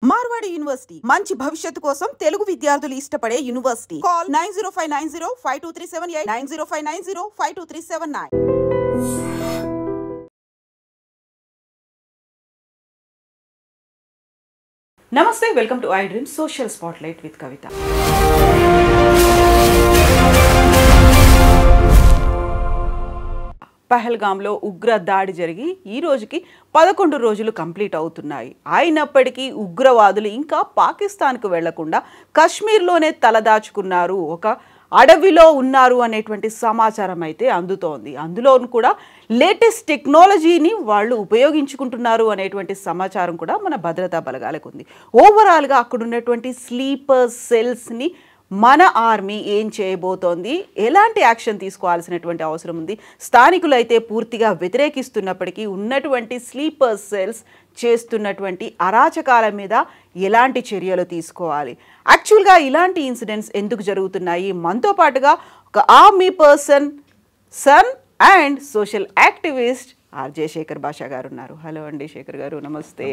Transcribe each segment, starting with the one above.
Marwadi university మంచి భవిష్యత్తు కోసం తెలుగు విద్యార్థులు ఇష్టపడే యూనివర్సిటీ. కాల్ 9059052378 9059052379. నమస్తే, welcome to I Dream social spotlight with Kavitha. పహల్గామ్లో ఉగ్ర దాడి జరిగి ఈ రోజుకి 11 రోజులు కంప్లీట్ అవుతున్నాయి. అయినప్పటికీ ఉగ్రవాదులు ఇంకా పాకిస్తాన్కు వెళ్లకుండా కశ్మీర్లోనే తలదాచుకున్నారు, ఒక అడవిలో ఉన్నారు అనేటువంటి సమాచారం అయితే అందుతోంది. అందులోనూ కూడా లేటెస్ట్ టెక్నాలజీని వాళ్ళు ఉపయోగించుకుంటున్నారు అనేటువంటి సమాచారం కూడా మన భద్రతా బలగాలకు ఉంది. ఓవరాల్గా అక్కడ ఉన్నటువంటి స్లీపర్ సెల్స్ని మన ఆర్మీ ఏం చేయబోతోంది, ఎలాంటి యాక్షన్ తీసుకోవాల్సినటువంటి అవసరం ఉంది, స్థానికులు అయితే పూర్తిగా వ్యతిరేకిస్తున్నప్పటికీ ఉన్నటువంటి స్లీపర్ సెల్స్ చేస్తున్నటువంటి అరాచకాల మీద ఎలాంటి చర్యలు తీసుకోవాలి, యాక్చువల్గా ఇలాంటి ఇన్సిడెంట్స్ ఎందుకు జరుగుతున్నాయి, మనతో పాటుగా ఒక army person, son and social activist RJ Shekhar Basha garu ఉన్నారు. హలో అండి శేఖర్ గారు, నమస్తే.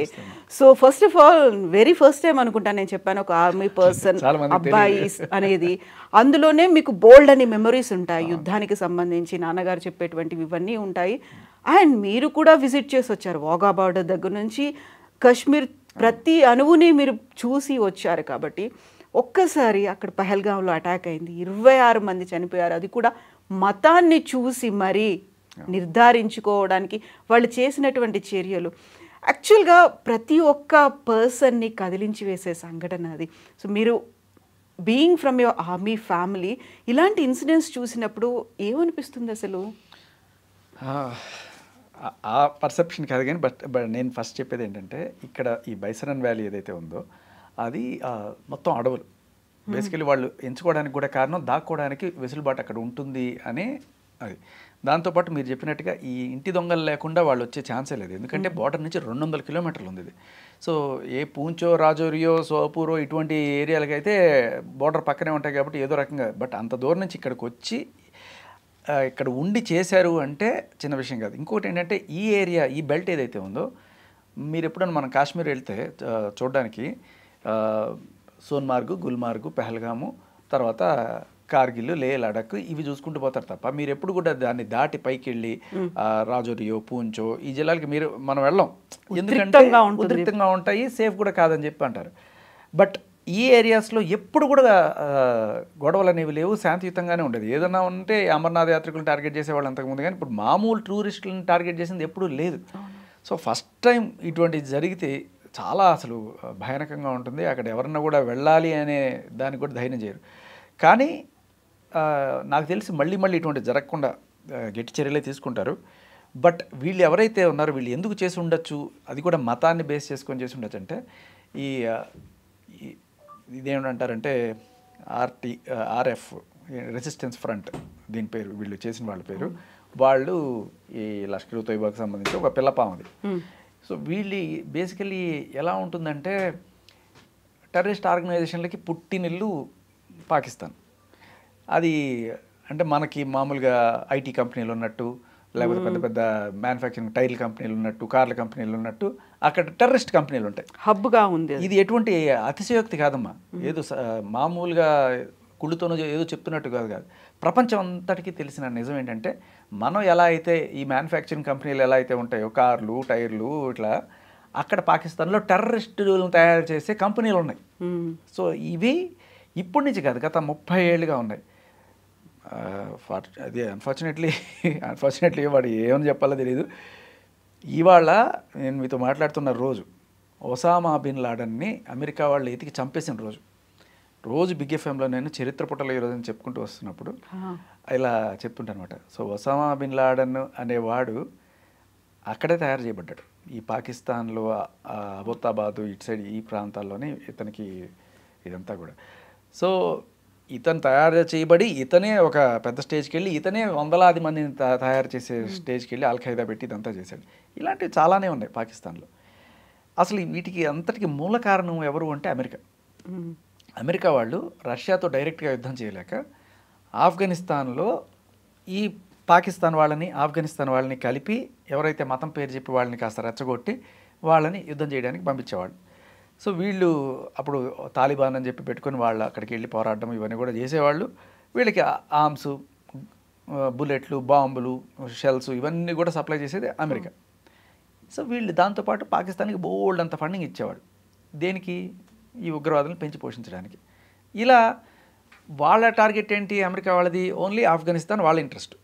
So first of all very first time అనుకుంటాను నేను చెప్పాను ఒక ఆర్మీ పర్సన్ అబ్బాయి అనేది. అందులోనే మీకు బోల్డ్ అని మెమరీస్ ఉంటాయి, యుద్ధానికి సంబంధించి నాన్నగారు చెప్పేటువంటివి ఇవన్నీ ఉంటాయి. అండ్ మీరు కూడా విజిట్ చేసి వచ్చారు, వాఘా బార్డర్ దగ్గర నుంచి కశ్మీర్ ప్రతి అణువుని మీరు చూసి వచ్చారు. కాబట్టి ఒక్కసారి అక్కడ పహల్గాంలో అటాక్ అయింది, 26 మంది చనిపోయారు, అది కూడా మతాన్ని చూసి మరీ నిర్ధారించుకోవడానికి వాళ్ళు చేసినటువంటి చర్యలు యాక్చువల్గా ప్రతి ఒక్క పర్సన్ని కదిలించి వేసే సంఘటన అది. సో మీరు being from your army family ఇలాంటి ఇన్సిడెంట్స్ చూసినప్పుడు ఏమనిపిస్తుంది అసలు? ఆ పర్సెప్షన్ కాదు కానీ బట్ నేను ఫస్ట్ చెప్పేది ఏంటంటే, ఇక్కడ ఈ బైసరన్ వ్యాలీ ఏదైతే ఉందో అది మొత్తం అడవులు. బేసికలీ వాళ్ళు ఎంచుకోవడానికి కూడా కారణం దాక్కోవడానికి వెసులుబాటు అక్కడ ఉంటుంది అనే అది. దాంతోపాటు మీరు చెప్పినట్టుగా ఈ ఇంటి దొంగలు లేకుండా వాళ్ళు వచ్చే ఛాన్సే లేదు, ఎందుకంటే బార్డర్ నుంచి 200 కిలోమీటర్లు ఉంది ఇది. సో ఏ పూంచో, రాజోరియో, సోపూరో ఇటువంటి ఏరియాలకి అయితే బార్డర్ పక్కనే ఉంటాయి కాబట్టి ఏదో రకంగా, బట్ అంత దూరం నుంచి ఇక్కడికి వచ్చి ఇక్కడ ఉండి చేశారు అంటే చిన్న విషయం కాదు. ఇంకోటి ఏంటంటే ఈ ఏరియా, ఈ బెల్ట్ ఏదైతే ఉందో, మీరు ఎప్పుడైనా మనం కాశ్మీర్ వెళ్తే చూడడానికి సోన్మార్గ్, గుల్మార్గ్, పెహల్గాము, తర్వాత కార్గిల్, లే, లడాక్ ఇవి చూసుకుంటూ పోతారు తప్ప మీరు ఎప్పుడు కూడా దాన్ని దాటి పైకి వెళ్ళి రాజోరియో, పూంచో ఈ జిల్లాలకి మనం వెళ్ళాం, ఎందుకంటే ఉద్రిక్తంగా ఉంటాయి, సేఫ్ కూడా కాదని చెప్పి అంటారు. బట్ ఈ ఏరియాస్లో ఎప్పుడు కూడా గొడవలు అనేవి లేవు, శాంతియుతంగానే ఉండేది. ఏదన్నా ఉంటే అమర్నాథ్ యాత్రికులను టార్గెట్ చేసేవాళ్ళు అంతకుముందు, కానీ ఇప్పుడు మామూలు టూరిస్టులను టార్గెట్ చేసింది ఎప్పుడూ లేదు. సో ఫస్ట్ టైం ఇటువంటిది జరిగితే చాలా అసలు భయానకంగా ఉంటుంది. అక్కడ ఎవరన్నా కూడా వెళ్ళాలి అనే దానికి కూడా ధైర్యం చేయరు. కానీ నాకు తెలిసి మళ్ళీ ఇటువంటి జరగకుండా గట్టి చర్యలే తీసుకుంటారు. బట్ వీళ్ళు ఎవరైతే ఉన్నారో వీళ్ళు ఎందుకు చేసి ఉండొచ్చు, అది కూడా మతాన్ని బేస్ చేసుకొని చేసి ఉండొచ్చు అంటే, ఇదేమంటారంటే ఆర్ఎఫ్ రెసిస్టెన్స్ ఫ్రంట్ దీని పేరు, వీళ్ళు చేసిన వాళ్ళ పేరు. వాళ్ళు ఈ లష్కర్ తోయిబాకి సంబంధించి ఒక పిల్లపామది. సో వీళ్ళు బేసికలీ ఎలా ఉంటుందంటే, టెర్రరిస్ట్ ఆర్గనైజేషన్లకి పుట్టినిల్లు పాకిస్తాన్. అది అంటే మనకి మామూలుగా ఐటీ కంపెనీలు ఉన్నట్టు, లేకపోతే పెద్ద పెద్ద మ్యానుఫ్యాక్చరింగ్ టైర్ల కంపెనీలు ఉన్నట్టు, కార్ల కంపెనీలు ఉన్నట్టు అక్కడ టెర్రరిస్ట్ కంపెనీలు ఉంటాయి, హబ్గా ఉంది. ఇది ఎటువంటి అతిశయోక్తి కాదమ్మా, ఏదో మామూలుగా కుళ్ళుతోనూ ఏదో చెప్తున్నట్టు కాదు. ప్రపంచం అంతటికీ తెలిసిన నిజం ఏంటంటే, మనం ఎలా అయితే ఈ మ్యానుఫ్యాక్చరింగ్ కంపెనీలు ఎలా అయితే ఉంటాయో, కార్లు, టైర్లు, ఇట్లా అక్కడ పాకిస్తాన్లో టెర్రరిస్టులను తయారు చేసే కంపెనీలు ఉన్నాయి. సో ఇవి ఇప్పటి నుంచి కాదు, గత 30 ఏళ్ళుగా ఉన్నాయి. అది అన్ఫార్చునేట్లీ వాడు ఏమని చెప్పాలో తెలియదు. ఇవాళ నేను మీతో మాట్లాడుతున్న రోజు ఒసామా బిన్ లాడన్ని అమెరికా వాళ్ళు ఎతికి చంపేసిన రోజు బిగ్ ఎఫ్ఎంలో నేను చరిత్ర పుటలో ఈరోజు చెప్పుకుంటూ వస్తున్నప్పుడు ఇలా చెప్తుంటాను అనమాట. సో ఒసామా బిన్ లాడన్ అనేవాడు అక్కడే తయారు చేయబడ్డాడు, ఈ పాకిస్తాన్లో అబోతాబాదు ఇటు సైడ్ ఈ ప్రాంతాల్లోనే ఇతనికి ఇదంతా కూడా. సో ఇతను తయారు చేయబడి ఇతనే ఒక పెద్ద స్టేజ్కి వెళ్ళి ఇతనే వందలాది మందిని తయారు చేసే స్టేజ్కి వెళ్ళి అల్ఖైదా పెట్టి ఇదంతా చేశాడు. ఇలాంటివి చాలానే ఉన్నాయి పాకిస్తాన్లో. అసలు వీటికి అంతటికి మూల కారణం ఎవరు అంటే అమెరికా వాళ్ళు రష్యాతో డైరెక్ట్గా యుద్ధం చేయలేక ఆఫ్ఘనిస్తాన్లో ఈ పాకిస్తాన్ వాళ్ళని, ఆఫ్ఘనిస్తాన్ వాళ్ళని కలిపి ఎవరైతే మతం పేరు చెప్పి వాళ్ళని కాస్త రెచ్చగొట్టి వాళ్ళని యుద్ధం చేయడానికి పంపించేవాళ్ళు. సో వీళ్ళు అప్పుడు తాలిబాన్ అని చెప్పి పెట్టుకొని వాళ్ళు అక్కడికి వెళ్ళి పోరాడడం ఇవన్నీ కూడా చేసేవాళ్ళు. వీళ్ళకి ఆర్మ్స్, బుల్లెట్లు, బాంబులు, షెల్స్ ఇవన్నీ కూడా సప్లై చేసేది అమెరికా. సో వీళ్ళు దాంతోపాటు పాకిస్తాన్కి బోల్డ్ అంత ఫండింగ్ ఇచ్చేవాడు. దేనికి? ఈ ఉగ్రవాదులను పెంచి పోషించడానికి. ఇలా వాళ్ళ టార్గెట్ ఏంటి? అమెరికా వాళ్ళది ఓన్లీ ఆఫ్ఘనిస్తాన్ వాళ్ళ ఇంట్రెస్ట్.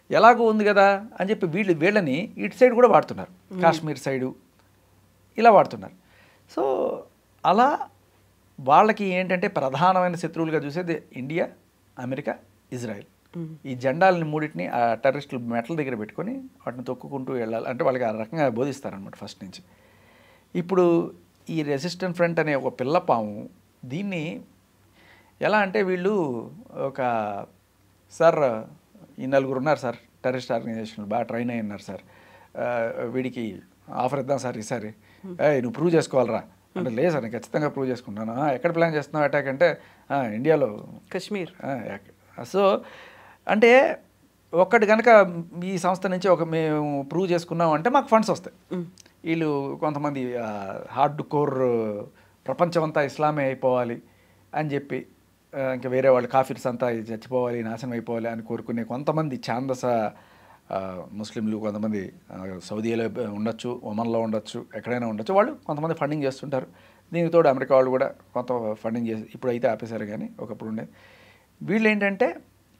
ఎలాగో ఉంది కదా అని చెప్పి వీళ్ళని ఇటు సైడ్ కూడా వాడుతున్నారు, కాశ్మీర్ సైడు ఇలా వాడుతున్నారు. సో అలా వాళ్ళకి ఏంటంటే ప్రధానమైన శత్రువులుగా చూసేది ఇండియా, అమెరికా, ఇజ్రాయెల్. ఈ జెండాలని మూడింటిని ఆ టెర్రరిస్టులు మెట్ల దగ్గర పెట్టుకొని వాటిని తొక్కుకుంటూ వెళ్ళాలి అంటే వాళ్ళకి ఆ రకంగా బోధిస్తారనమాట ఫస్ట్ నుంచి. ఇప్పుడు ఈ రెసిస్టెంట్ ఫ్రంట్ అనే ఒక పిల్లపాము దీన్ని ఎలా అంటే వీళ్ళు ఒక సార్ ఈ నలుగురు ఉన్నారు సార్ టెర్రరిస్ట్ ఆర్గనైజేషన్లు బాగా ట్రైన్ అయి ఉన్నారు సార్, వీడికి ఆఫర్ ఇద్దాం సార్ ఈసారి, నువ్వు ప్రూవ్ చేసుకోవాలరా అంటే, లేదు సార్ నేను ఖచ్చితంగా ప్రూవ్ చేసుకుంటాను. ఎక్కడ ప్లాన్ చేస్తున్నావు అటాక్ అంటే, ఇండియాలో కశ్మీర్. సో అంటే ఒక్కటి కనుక ఈ సంస్థ నుంచి మేము ప్రూవ్ చేసుకున్నాం అంటే మాకు ఫండ్స్ వస్తాయి. వీళ్ళు కొంతమంది హార్డ్ కోర్ ప్రపంచం అంతా ఇస్లామే అయిపోవాలి అని చెప్పి, ఇంకా వేరే వాళ్ళు కాఫీర్స్ అంతా చచ్చిపోవాలి, నాశనం అయిపోవాలి అని కోరుకునే కొంతమంది ఛాందస ముస్లింలు, కొంతమంది సౌదీలో ఉండొచ్చు, ఒమన్లో ఉండొచ్చు, ఎక్కడైనా ఉండొచ్చు, వాళ్ళు కొంతమంది ఫండింగ్ చేస్తుంటారు. దీనికి తోడు అమెరికా వాళ్ళు కూడా కొంత ఫండింగ్ చేసి ఇప్పుడు అయితే ఆపేశారు, కానీ ఒకప్పుడు ఉండేది. వీళ్ళు ఏంటంటే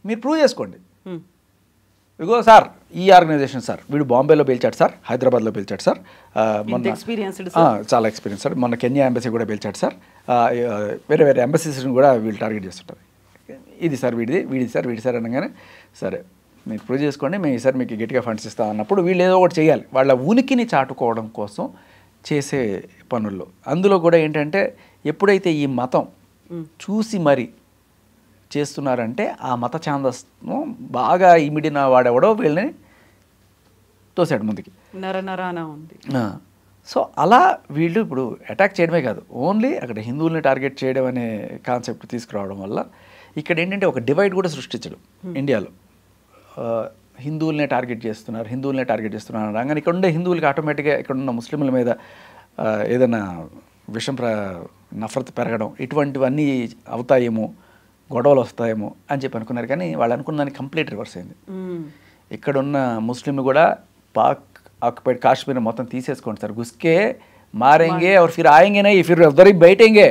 మీరు ప్రూవ్ చేసుకోండి, ఇగో సార్ ఈ ఆర్గనైజేషన్ సార్ వీడు బాంబేలో పేల్చాడు సార్, హైదరాబాద్లో పేల్చాడు సార్, మొన్న చాలా ఎక్స్పీరియన్స్ సార్, మొన్న కెన్యా ఎంబసీ కూడా పేల్చాడు సార్, వేరే వేరే ఎంబసీస్ని కూడా వీళ్ళు టార్గెట్ చేస్తుంటారు. ఇది సార్ వీడిది సార్ అనగానే సరే మీరు ప్రూవ్ చేసుకోండి, మేము ఈసారి మీకు గట్టిగా ఫండ్స్ ఇస్తాం అన్నప్పుడు వీళ్ళు ఏదో ఒకటి చేయాలి, వాళ్ళ ఉనికిని చాటుకోవడం కోసం చేసే పనుల్లో. అందులో కూడా ఏంటంటే ఎప్పుడైతే ఈ మతం చూసి మరి చేస్తున్నారంటే ఆ మత ఛాందస్ను బాగా ఇమిడిన వాడెవడో వీళ్ళని తోసాడు ముందుకి, ఉంది. సో అలా వీళ్ళు ఇప్పుడు అటాక్ చేయడమే కాదు, ఓన్లీ అక్కడ హిందువుల్ని టార్గెట్ చేయడం అనే కాన్సెప్ట్ తీసుకురావడం వల్ల ఇక్కడ ఏంటంటే ఒక డివైడ్ కూడా సృష్టించడం. ఇండియాలో హిందువులనే టార్గెట్ చేస్తున్నారు అనగానే ఇక్కడ ఉండే హిందువులకి ఆటోమేటిక్గా ఇక్కడ ఉన్న ముస్లింల మీద ఏదైనా నఫరత్ పెరగడం ఇటువంటివన్నీ అవుతాయేమో, గొడవలు వస్తాయేమో అని చెప్పి అనుకున్నారు. కానీ వాళ్ళు అనుకున్న దానికి కంప్లీట్ రివర్స్ అయింది. ఇక్కడున్న ముస్లింలు కూడా పాక్ ఆక్యుపైడ్ కాశ్మీర్ మొత్తం తీసేసుకోండి సార్, గుస్కే మారేంగే और फिर आएंगे नहीं, फिर उधर ही बैठेंगे,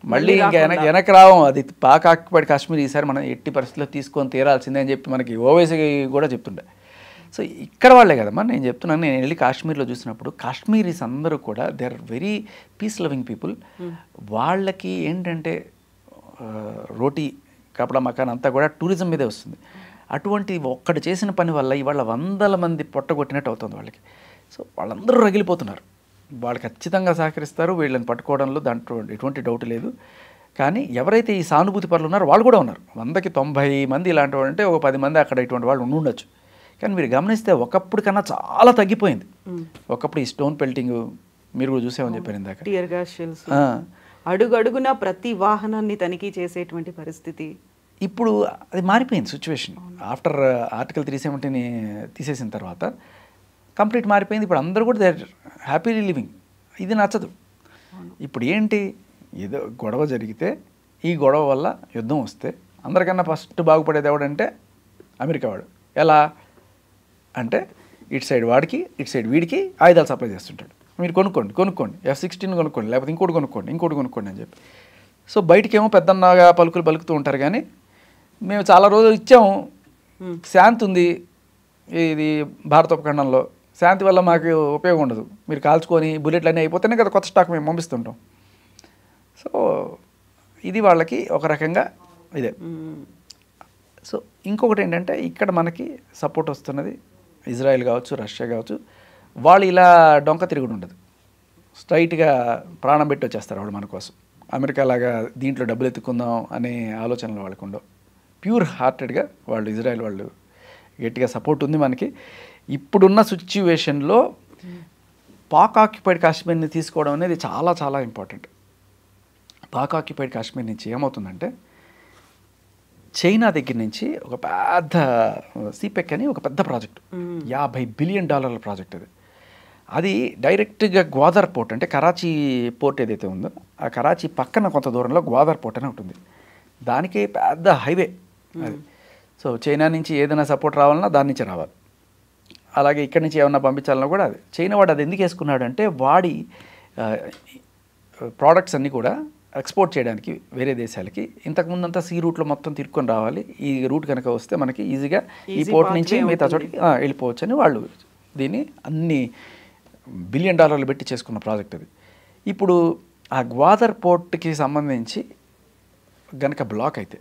మళ్ళీ ఇంకా వెనక్కి రావం, అది పాక్ ఆక్యుపైడ్ కాశ్మీర్ ఈసారి మనం ఎట్టి పరిస్థితుల్లో తీసుకొని తీరాల్సిందే అని చెప్పి మనకి ఓవైసీ కూడా చెప్తుండే. సో ఇక్కడ వాళ్ళే కదమ్మా నేను చెప్తున్నాను, నేను వెళ్ళి కాశ్మీర్లో చూసినప్పుడు కాశ్మీరీస్ అందరూ కూడా they are very peace loving people. వాళ్ళకి ఏంటంటే రోటీ కపడా మకాన్ అంతా కూడా టూరిజం మీదే వస్తుంది. అటువంటి ఒక్కడు చేసిన పని వల్ల ఇవాళ 100 మంది పొట్టగొట్టినట్టు అవుతుంది వాళ్ళకి. సో వాళ్ళందరూ రగిలిపోతున్నారు, వాళ్ళు ఖచ్చితంగా సహకరిస్తారు వీళ్ళని పట్టుకోవడంలో, దాంట్లో ఎటువంటి డౌట్ లేదు. కానీ ఎవరైతే ఈ సానుభూతి పరులు ఉన్నారో వాళ్ళు కూడా ఉన్నారు. 100కి 90 మంది ఇలాంటి వాళ్ళు అంటే ఒక 10 మంది అక్కడ ఇటువంటి వాళ్ళు ఉండొచ్చు. కానీ మీరు గమనిస్తే ఒకప్పుడు కన్నా చాలా తగ్గిపోయింది. ఒకప్పుడు ఈ స్టోన్ పెల్టింగ్ మీరు కూడా చూసామని చెప్పారు ఇందాక, టియర్ గ్యాస్ షెల్స్, అడుగు అడుగున ప్రతి వాహనాన్ని తనిఖీ చేసేటువంటి పరిస్థితి. ఇప్పుడు అది మారిపోయింది సిచ్యువేషన్. ఆఫ్టర్ ఆర్టికల్ 370ని తీసేసిన తర్వాత కంప్లీట్ మారిపోయింది. ఇప్పుడు అందరూ కూడా దే ఆర్ హ్యాపీలీ లివింగ్. ఇది నచ్చదు. ఇప్పుడు ఏంటి, ఏదో గొడవ జరిగితే ఈ గొడవ వల్ల యుద్ధం వస్తే అందరికన్నా ఫస్ట్ బాగుపడేది ఎవడంటే అమెరికా వాడు. ఎలా అంటే ఇటు సైడ్ వాడికి ఇటు సైడ్ వీడికి ఆయుధాలు సప్లై చేస్తుంటాడు. మీరు కొనుక్కోండి F-16 కొనుక్కోండి, లేకపోతే ఇంకోటి కొనుక్కోండి అని చెప్పి. సో బయటికేమో పెద్దన్నగా పలుకుతూ ఉంటారు. కానీ మేము చాలా రోజులు ఇచ్చాము, శాంతి ఉంది ఇది భారత ఉపఖండంలో, శాంతి వల్ల మాకు ఉపయోగం ఉండదు, మీరు కాల్చుకొని బుల్లెట్లు అన్నీ అయిపోతేనే కదా కొత్త స్టాక్ మేము పంపిస్తుంటాం. సో ఇది వాళ్ళకి ఒక రకంగా ఇదే. సో ఇంకొకటి ఏంటంటే ఇక్కడ మనకి సపోర్ట్ వస్తున్నది ఇజ్రాయెల్ కావచ్చు, రష్యా కావచ్చు. వాళ్ళు ఇలా డొంక తిరుగుడు ఉండదు, స్ట్రైట్గా ప్రాణం పెట్టి వచ్చేస్తారు వాళ్ళు మన కోసం. అమెరికా లాగా దీంట్లో డబ్బులు ఎత్తుకుందాం అనే ఆలోచనలు వాళ్ళకు ఉండవు. ప్యూర్ హార్టెడ్గా వాళ్ళు ఇజ్రాయెల్ వాళ్ళు గట్టిగా సపోర్ట్ ఉంది మనకి. ఇప్పుడున్న సిచ్యువేషన్లో పాక్ ఆక్యుపైడ్ కాశ్మీర్ని తీసుకోవడం అనేది చాలా చాలా ఇంపార్టెంట్. పాక్ ఆక్యుపైడ్ కాశ్మీర్ నుంచి ఏమవుతుందంటే చైనా దగ్గర నుంచి ఒక పెద్ద సిపెక్ అని ఒక పెద్ద ప్రాజెక్ట్, $50 బిలియన్ ప్రాజెక్ట్ అది. అది డైరెక్ట్గా గ్వాదర్ పోర్ట్ అంటే కరాచీ పోర్ట్ ఏదైతే ఉందో ఆ కరాచీ పక్కన కొంత దూరంలో గ్వాదర్ పోర్ట్ అని ఉంటుంది. దానికి పెద్ద హైవే అది. సో చైనా నుంచి ఏదైనా సపోర్ట్ రావాలన్నా దాని నుంచి రావాలి. అలాగే ఇక్కడి నుంచి ఏమన్నా పంపించాలన్నా కూడా అది. చైనా వాడు అది ఎందుకు వేసుకున్నాడు అంటే వాడి ప్రోడక్ట్స్ అన్నీ కూడా ఎక్స్పోర్ట్ చేయడానికి వేరే దేశాలకి ఇంతకుముందంతా సీ రూట్లో మొత్తం తిరుక్కొని రావాలి. ఈ రూట్ కనుక వస్తే మనకి ఈజీగా ఈ పోర్ట్ నుంచి మిగతా చోటికి వెళ్ళిపోవచ్చు అని వాళ్ళు దీన్ని అన్ని $1 బిలియన్ పెట్టి చేసుకున్న ప్రాజెక్ట్ అది. ఇప్పుడు ఆ గ్వాదర్ పోర్ట్కి సంబంధించి గనక బ్లాక్ అయితే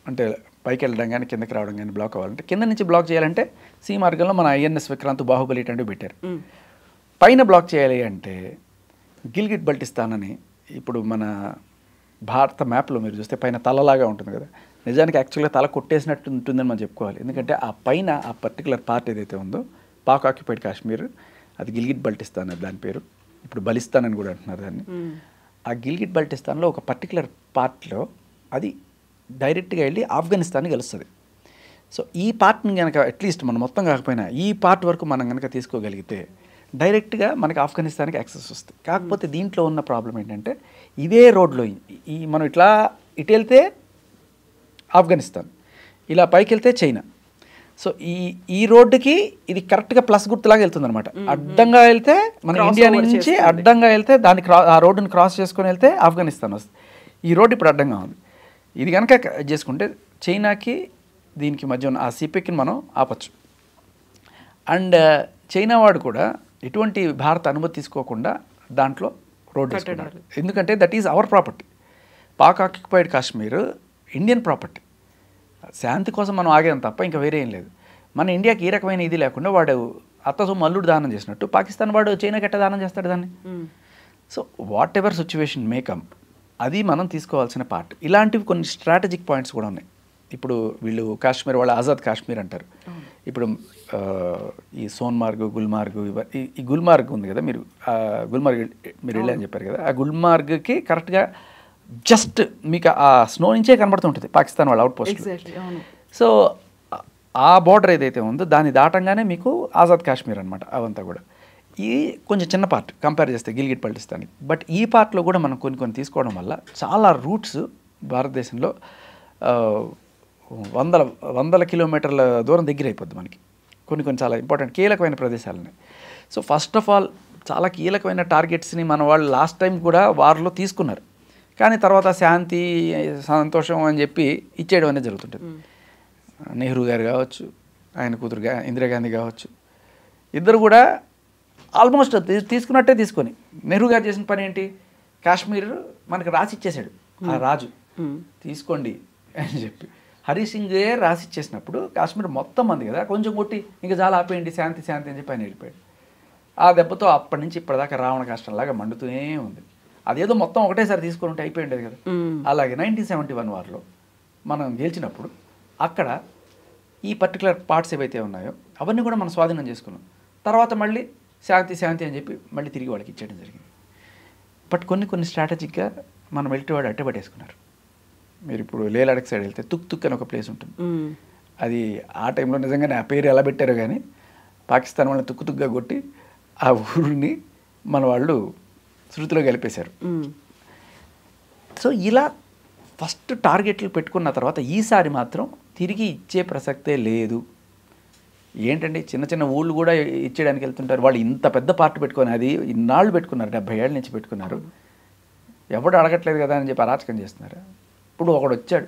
అంటే పైకి వెళ్ళడం కానీ కిందకి రావడం కానీ బ్లాక్ అవ్వాలంటే కింద నుంచి బ్లాక్ చేయాలంటే సీ మార్గంలో మన INS విక్రాంత్ బాహుబలి ఇటువంటివి పెట్టారు. పైన బ్లాక్ చేయాలి అంటే గిల్గిట్ బల్టిస్తాన్ అని ఇప్పుడు మన భారత మ్యాప్లో మీరు చూస్తే పైన తలలాగా ఉంటుంది కదా, నిజానికి యాక్చువల్గా తల కొట్టేసినట్టు ఉంటుందని మనం చెప్పుకోవాలి. ఎందుకంటే ఆ పైన ఆ పర్టికులర్ పార్ట్ ఏదైతే ఉందో పాక్ ఆక్యుపైడ్ కాశ్మీర్ అది గిల్గిట్ బల్టిస్తాన్ అది దాని పేరు. ఇప్పుడు బలిస్తాన్ అని కూడా అంటున్నారు దాన్ని. ఆ గిల్గిట్ బల్టిస్తాన్లో ఒక పర్టికులర్ పార్ట్లో అది డైరెక్ట్గా వెళ్ళి ఆఫ్ఘనిస్తాన్ని కలుస్తుంది. సో ఈ పార్ట్ని కనుక అట్లీస్ట్ మనం మొత్తం కాకపోయినా ఈ పార్ట్ వరకు మనం కనుక తీసుకోగలిగితే డైరెక్ట్గా మనకి ఆఫ్ఘనిస్తాన్కి యాక్సెస్ వస్తుంది. కాకపోతే దీంట్లో ఉన్న ప్రాబ్లం ఏంటంటే ఇదే రోడ్లో ఈ మనం ఇట్లా ఇటు వెళ్తే ఆఫ్ఘనిస్తాన్, ఇలా పైకి వెళ్తే చైనా. సో ఈ రోడ్డుకి ఇది కరెక్ట్గా ప్లస్ గుర్తులాగా వెళ్తుంది అనమాట. అడ్డంగా వెళ్తే మన ఇండియా నుంచి అడ్డంగా వెళ్తే దాన్ని ఆ రోడ్డుని క్రాస్ చేసుకొని వెళ్తే ఆఫ్ఘనిస్తాన్ వస్తుంది. ఈ రోడ్డు ఇప్పుడు అడ్డంగా ఉంది. ఇది కనుక చేసుకుంటే చైనాకి దీనికి మధ్య ఉన్న ఆ సిపెక్ని మనం ఆపచ్చు. అండ్ చైనా వాడు కూడా ఎటువంటి భారత అనుమతి తీసుకోకుండా దాంట్లో రోడ్డు వేసుకున్నాడు. ఎందుకంటే that is our property. Pak occupied Kashmir Indian property. శాంతి కోసం మనం ఆగేదాం తప్ప ఇంకా వేరే ఏం లేదు. మన ఇండియాకి ఈ రకమైన ఇది లేకుండా వాడు అత్తసొమ్ము అల్లుడు దానం చేసినట్టు పాకిస్తాన్ వాడు చైనాకి ఎట్ట దానం చేస్తాడు దాన్ని. So what ever situation may come అది మనం తీసుకోవాల్సిన పార్ట్. ఇలాంటివి కొన్ని స్ట్రాటజిక్ పాయింట్స్ కూడా ఉన్నాయి. ఇప్పుడు వీళ్ళు కాశ్మీర్ వాళ్ళు ఆజాద్ కాశ్మీర్ అంటారు. ఇప్పుడు ఈ సోన్మార్గ్, గుల్మార్గ్, ఈ గుల్మార్గ్ ఉంది కదా, మీరు గుల్మార్గ్ మీరు వెళ్ళని చెప్పారు కదా, ఆ గుల్మార్గ్కి కరెక్ట్గా జస్ట్ మీకు ఆ స్నో నుంచే కనబడుతుంటుంది పాకిస్తాన్ వాళ్ళ అవుట్ పోస్ట్. సో ఆ బార్డర్ ఏదైతే ఉందో దాన్ని దాటంగానే మీకు ఆజాద్ కాశ్మీర్ అనమాట. అవంతా కూడా ఇది కొంచెం చిన్న పార్ట్ కంపేర్ చేస్తే గిల్గిట్ బల్టిస్తాన్కి. బట్ ఈ పార్ట్లో కూడా మనం కొన్ని తీసుకోవడం వల్ల చాలా రూట్స్ భారతదేశంలో వందల కిలోమీటర్ల దూరం దగ్గర అయిపోద్ది మనకి. కొన్ని చాలా ఇంపార్టెంట్ కీలకమైన ప్రదేశాలని. సో ఫస్ట్ ఆఫ్ ఆల్ చాలా కీలకమైన టార్గెట్స్ని మన వాళ్ళు లాస్ట్ టైం కూడా వార్లో తీసుకున్నారు. కానీ తర్వాత శాంతి సంతోషం అని చెప్పి ఇచ్చేయడం అనేది జరుగుతుంటుంది. నెహ్రూ గారు కావచ్చు, ఆయన కూతురు ఇందిరాగాంధీ కావచ్చు, ఇద్దరు కూడా ఆల్మోస్ట్ తీసుకున్నట్టే తీసుకొని నెహ్రూ గారు చేసిన పని ఏంటి, కాశ్మీర్ మనకు రాసి ఇచ్చేసాడు ఆ రాజు, తీసుకోండి అని చెప్పి. హరీష్ సింగే రాసి ఇచ్చేసినప్పుడు కాశ్మీర్ మొత్తం మంది కదా, కొంచెం కొట్టి ఇంకా చాలా ఆపేయండి శాంతి శాంతి అని చెప్పి ఆయన వెళ్ళిపోయాడు. ఆ దెబ్బతో అప్పటి నుంచి ఇప్పటిదాకా రావణ కష్టంలాగా మండుతూనే ఉంది. అదేదో మొత్తం ఒకటేసారి తీసుకొని ఉంటే అయిపోయింది కదా. అలాగే 1971 వార్లో మనం గెలిచినప్పుడు అక్కడ ఈ పర్టికులర్ పార్ట్స్ ఏవైతే ఉన్నాయో అవన్నీ కూడా మనం స్వాధీనం చేసుకున్నాం. తర్వాత మళ్ళీ శాంతి శాంతి అని చెప్పి మళ్ళీ తిరిగి వాళ్ళకి ఇచ్చేయడం జరిగింది. బట్ కొన్ని స్ట్రాటజిక్గా మనం మిలిటరీ వాడు అట్టబట్టేసుకున్నారు. మీరు ఇప్పుడు లే లడాక్ సైడ్ వెళ్తే తుక్ తుక్ అని ఒక ప్లేస్ ఉంటుంది. అది ఆ టైంలో నిజంగానే ఆ పేరు ఎలా పెట్టారో కానీ పాకిస్తాన్ వాళ్ళని తుక్కుతుగ్గా కొట్టి ఆ ఊరిని మన వాళ్ళు శృతిలో గెలిపేశారు. సో ఇలా ఫస్ట్ టార్గెట్లు పెట్టుకున్న తర్వాత ఈసారి మాత్రం తిరిగి ఇచ్చే ప్రసక్తే లేదు. ఏంటంటే చిన్న చిన్న ఊళ్ళు కూడా ఇచ్చేయడానికి వెళ్తుంటారు. వాళ్ళు ఇంత పెద్ద పార్ట్ పెట్టుకొని అది ఇన్నాళ్ళు పెట్టుకున్నారు, 70 ఏళ్ళ నుంచి పెట్టుకున్నారు. ఎవడు అడగట్లేదు కదా అని చెప్పి అరాచకం చేస్తున్నారు. ఇప్పుడు ఒకడు వచ్చాడు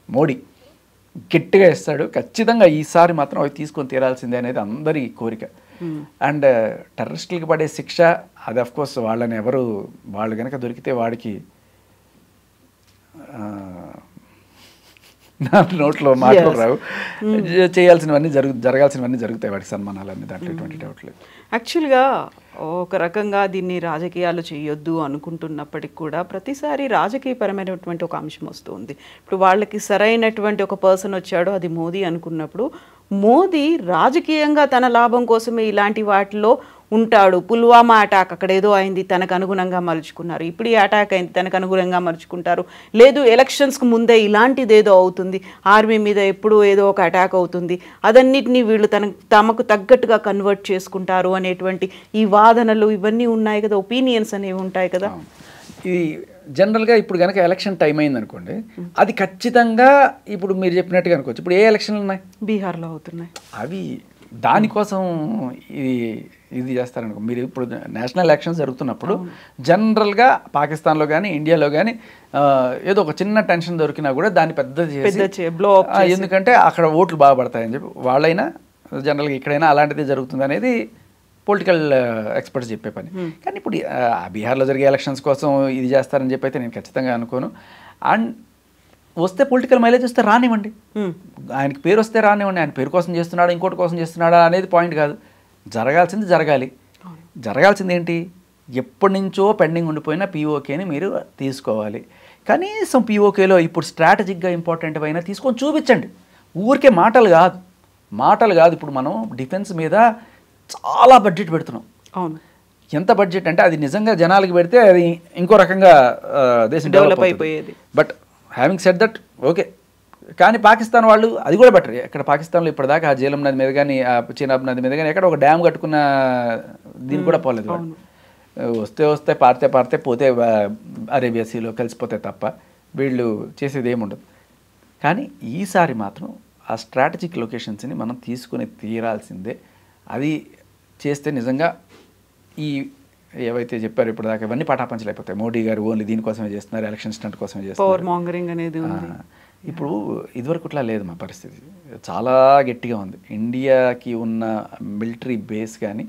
మోడీ, గట్టిగా ఇస్తాడు, ఖచ్చితంగా ఈసారి మాత్రం అవి తీసుకొని తీరాల్సిందే అనేది అందరి కోరిక. అండ్ టెర్రరిస్టులకి పడే శిక్ష అది అఫ్కోర్స్ వాళ్ళని వాళ్ళు కనుక దొరికితే వాడికి నా నోట్లో మాటలు రావు, చేయాల్సినవన్నీ జరగాల్సినవన్నీ జరుగుతాయి వాడికి సన్మానాలన్నీ, దాంట్లో ఎటువంటి డౌట్ లేదు. యాక్చువల్గా ఒక రకంగా దీన్ని రాజకీయాలు చేయొద్దు అనుకుంటున్నప్పటికి కూడా ప్రతిసారి రాజకీయపరమైనటువంటి ఒక అంశం వస్తుంది. ఇప్పుడు వాళ్ళకి సరైనటువంటి ఒక పర్సన్ వచ్చాడు, అది మోదీ అనుకున్నప్పుడు మోదీ రాజకీయంగా తన లాభం కోసమే ఇలాంటి వాటిలో ఉంటాడు. పుల్వామా అటాక్ అక్కడ ఏదో అయింది, తనకు అనుగుణంగా మలుచుకున్నారు. ఇప్పుడు ఈ అటాక్ అయింది, తనకు అనుగుణంగా మలుచుకుంటారు. లేదు ఎలక్షన్స్కి ముందే ఇలాంటిది ఏదో అవుతుంది, ఆర్మీ మీద ఎప్పుడూ ఏదో ఒక అటాక్ అవుతుంది, అదన్నిటినీ వీళ్ళు తమకు తగ్గట్టుగా కన్వర్ట్ చేసుకుంటారు అనేటువంటి ఈ వాదనలు ఇవన్నీ ఉన్నాయి కదా, ఒపీనియన్స్ అనేవి ఉంటాయి కదా. ఇది జనరల్గా ఇప్పుడు కనుక ఎలక్షన్ టైం అయింది అనుకోండి, అది ఖచ్చితంగా ఇప్పుడు మీరు చెప్పినట్టుగా అనుకోవచ్చు. ఇప్పుడు ఏ ఎలక్షన్లు ఉన్నాయి? బీహార్లో అవుతున్నాయి. అవి దానికోసం ఇది చేస్తారనుకో. మీరు ఇప్పుడు నేషనల్ ఎలక్షన్స్ జరుగుతున్నప్పుడు జనరల్గా పాకిస్తాన్లో కానీ ఇండియాలో కానీ ఏదో ఒక చిన్న టెన్షన్ దొరికినా కూడా దాన్ని పెద్ద చేసి ఎందుకంటే అక్కడ ఓట్లు బాగా పడతాయని చెప్పి వాళ్ళైనా జనరల్గా ఇక్కడైనా అలాంటిది జరుగుతుంది అనేది పొలిటికల్ ఎక్స్పర్ట్స్ చెప్పే పని. కానీ ఇప్పుడు బీహార్లో జరిగే ఎలక్షన్స్ కోసం ఇది చేస్తారని చెప్పి అయితే నేను ఖచ్చితంగా అనుకోను. అండ్ వస్తే పొలిటికల్ మైలేజ్ వస్తే రానివ్వండి, ఆయనకి పేరు వస్తే రానివ్వండి. ఆయన పేరు కోసం చేస్తున్నాడా ఇంకోటి కోసం చేస్తున్నాడా అనేది పాయింట్ కాదు. జరగాల్సింది జరగాలి. జరగాల్సింది ఏంటి? ఎప్పటి నుంచో పెండింగ్ ఉండిపోయిన పీఓకేని మీరు తీసుకోవాలి. కనీసం పీఓకేలో ఇప్పుడు స్ట్రాటజిక్గా ఇంపార్టెంట్ అయినా తీసుకొని చూపించండి. ఊరికే మాటలు కాదు. ఇప్పుడు మనం డిఫెన్స్ మీద చాలా బడ్జెట్ పెడుతున్నాం. అవును. ఎంత బడ్జెట్ అంటే అది నిజంగా జనాలకి పెడితే అది ఇంకో రకంగా దేశం డెవలప్ అయిపోయేది. But having said that okay, కానీ పాకిస్తాన్ వాళ్ళు అది కూడా బెటర్. ఇక్కడ పాకిస్తాన్లో ఇప్పటిదాకా ఆ జీలం నది మీద కానీ ఆ చీనాబ్ నది మీద కానీ ఎక్కడ ఒక డ్యామ్ కట్టుకున్న దీన్ని కూడా పోలేదు వాళ్ళు. వస్తే పారితే పోతే అరేబియా సీలో కలిసిపోతే తప్ప వీళ్ళు చేసేది ఏముండదు. కానీ ఈసారి మాత్రం ఆ స్ట్రాటజిక్ లొకేషన్స్ని మనం తీసుకుని తీరాల్సిందే. అది చేస్తే నిజంగా ఈ ఏవైతే చెప్పారు ఇప్పుడు దాకా ఇవన్నీ పటాపంచలు అయిపోతాయి. మోడీ గారు ఓన్లీ దీనికోసమే చేస్తున్నారు, ఎలక్షన్ స్టంట్ కోసమే చేస్తున్నారు. పవర్ మాంగరింగ్ అనేది ఉంది. ఇప్పుడు ఇదివరకు ఇట్లా లేదు. మా పరిస్థితి చాలా గట్టిగా ఉంది. ఇండియాకి ఉన్న మిలిటరీ బేస్ కానీ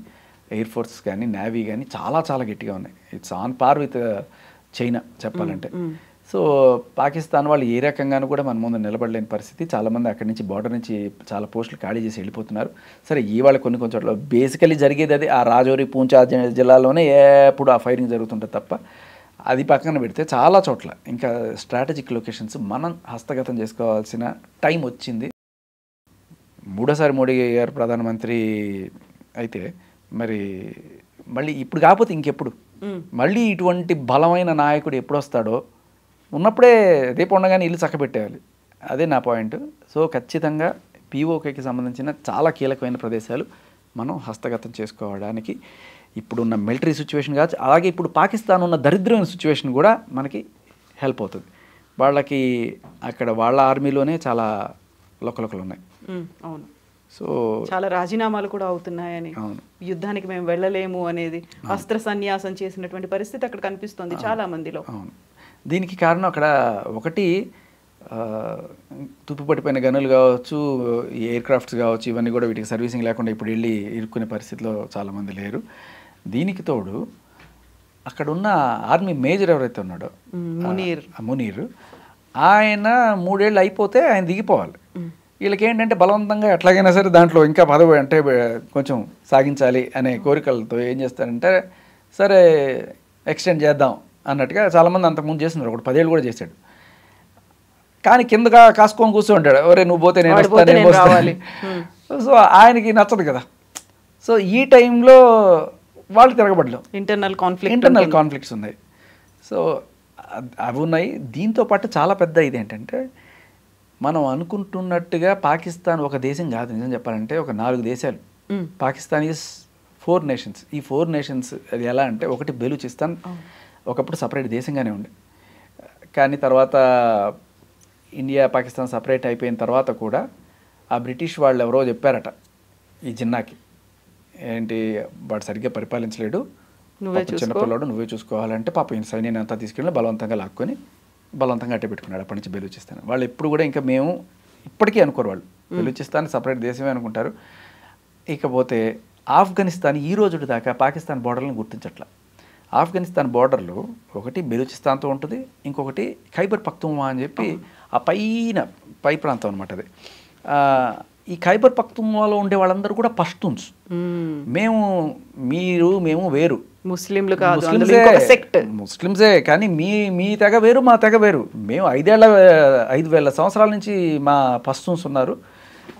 ఎయిర్ ఫోర్స్ కానీ నేవీ కానీ చాలా చాలా గట్టిగా ఉన్నాయి. It's on par with China చెప్పాలంటే. సో పాకిస్తాన్ వాళ్ళు ఏ రకంగానూ కూడా మన ముందు నిలబడలేని పరిస్థితి. చాలామంది అక్కడి నుంచి బార్డర్ నుంచి చాలా పోస్టులు ఖాళీ చేసి వెళ్ళిపోతున్నారు. సరే ఇవాళ కొన్ని చోట్ల బేసికలీ జరిగేది అది ఆ రాజౌరి పూంచ్ జిల్లాలోనే ఎప్పుడు ఆ ఫైరింగ్ జరుగుతుంటుంది తప్ప అది పక్కన పెడితే చాలా చోట్ల ఇంకా స్ట్రాటజిక్ లొకేషన్స్ మనం హస్తగతం చేసుకోవాల్సిన టైం వచ్చింది. మూడోసారి మోడీ గారు ప్రధానమంత్రి అయితే మరి మళ్ళీ ఇప్పుడు కాకపోతే ఇంకెప్పుడు మళ్ళీ ఇటువంటి బలమైన నాయకుడు ఎప్పుడు వస్తాడో ఉన్నప్పుడే రేపు ఉండగానే ఇల్లు చక్కబెట్టేయాలి. అదే నా పాయింట్. సో ఖచ్చితంగా పీఓకేకి సంబంధించిన చాలా కీలకమైన ప్రదేశాలు మనం హస్తగతం చేసుకోవడానికి ఇప్పుడున్న మిలిటరీ సిచ్యువేషన్ కావచ్చు, అలాగే ఇప్పుడు పాకిస్తాన్ ఉన్న దరిద్రమైన సిచ్యువేషన్ కూడా మనకి హెల్ప్ అవుతుంది. వాళ్ళకి అక్కడ వాళ్ళ ఆర్మీలోనే చాలా లొక్కలొక్కలు ఉన్నాయి. అవును. సో చాలా రాజీనామాలు కూడా అవుతున్నాయని, యుద్ధానికి మేము వెళ్ళలేము అనేది అస్త్ర సన్యాసం చేసినటువంటి పరిస్థితి అక్కడ కనిపిస్తుంది చాలా మందిలో. అవును. దీనికి కారణం అక్కడ ఒకటి తుప్పుపడిపోయిన గనులు కావచ్చు, ఎయిర్ క్రాఫ్ట్స్ కావచ్చు, ఇవన్నీ కూడా వీటికి సర్వీసింగ్ లేకుండా ఇప్పుడు వెళ్ళి ఇరుక్కునే పరిస్థితిలో చాలామంది లేరు. దీనికి తోడు అక్కడ ఉన్న ఆర్మీ మేజర్ ఎవరైతే ఉన్నాడో మునీర్, ఆయన 3 ఏళ్ళు అయిపోతే ఆయన దిగిపోవాలి. వీళ్ళకి ఏంటంటే బలవంతంగా ఎట్లాగైనా సరే దాంట్లో ఇంకా పదవి అంటే కొంచెం సాగించాలి అనే కోరికలతో ఏం చేస్తారంటే సరే ఎక్స్టెండ్ చేద్దాం అన్నట్టుగా చాలామంది అంతకుముందు చేస్తున్నారు. ఒకటి 10 ఏళ్ళు కూడా చేశాడు. కానీ కిందగా కాసుకొని కూర్చోంటాడు, ఎవరే నువ్వు పోతే నేను వస్తాను. సో ఆయనకి నచ్చదు కదా. సో ఈ టైంలో వాళ్ళు తిరగబడలేం, ఇంటర్నల్ కాన్ఫ్లిక్ట్స్ ఉన్నాయి. సో అవి ఉన్నాయి. దీంతో పాటు చాలా పెద్ద ఇది ఏంటంటే మనం అనుకుంటున్నట్టుగా పాకిస్తాన్ ఒక దేశం కాదు. నిజం చెప్పాలంటే ఒక 4 దేశాలు. Pakistan is 4 nations. ఈ 4 నేషన్స్ అది ఎలా అంటే ఒకటి బెలూచిస్తాన్ ఒకప్పుడు సపరేట్ దేశంగానే ఉండే, కానీ తర్వాత ఇండియా పాకిస్తాన్ సపరేట్ అయిపోయిన తర్వాత కూడా ఆ బ్రిటిష్ వాళ్ళు ఎవరో చెప్పారట ఈ జిన్నాకి, ఏంటి వాడు సరిగ్గా పరిపాలించలేడు, చిన్నపిల్లడు నువ్వే చూసుకోవాలంటే పాప ఈ సైన్యాన్ని అంతా తీసుకెళ్ళి బలవంతంగా లాక్కొని బలవంతంగా అట్టే పెట్టుకున్నాడు. అప్పటి నుంచి బెలూచిస్తాన్ వాళ్ళు ఎప్పుడు కూడా ఇంకా మేము ఇప్పటికీ అనుకోరు, వాళ్ళు బెలూచిస్తాన్ సపరేట్ దేశమే అనుకుంటారు. ఇకపోతే ఆఫ్ఘనిస్తాన్ ఈ రోజు దాకా పాకిస్తాన్ బోర్డర్లను గుర్తించట్ల. ఆఫ్ఘనిస్తాన్ బోర్డర్లో ఒకటి బెలూచిస్తాన్తో ఉంటుంది, ఇంకొకటి ఖైబర్ పఖ్తూన్వా అని చెప్పి ఆ పై ప్రాంతం అనమాట. అది ఈ ఖైబర్ పఖ్తూన్వాలో ఉండే వాళ్ళందరూ కూడా పష్తూన్స్. మేము వేరు, ముస్లిమ్సే, కానీ మీ తెగ వేరు మా తెగ వేరు. మేము 5,000 సంవత్సరాల నుంచి మా పష్తూన్స్ ఉన్నారు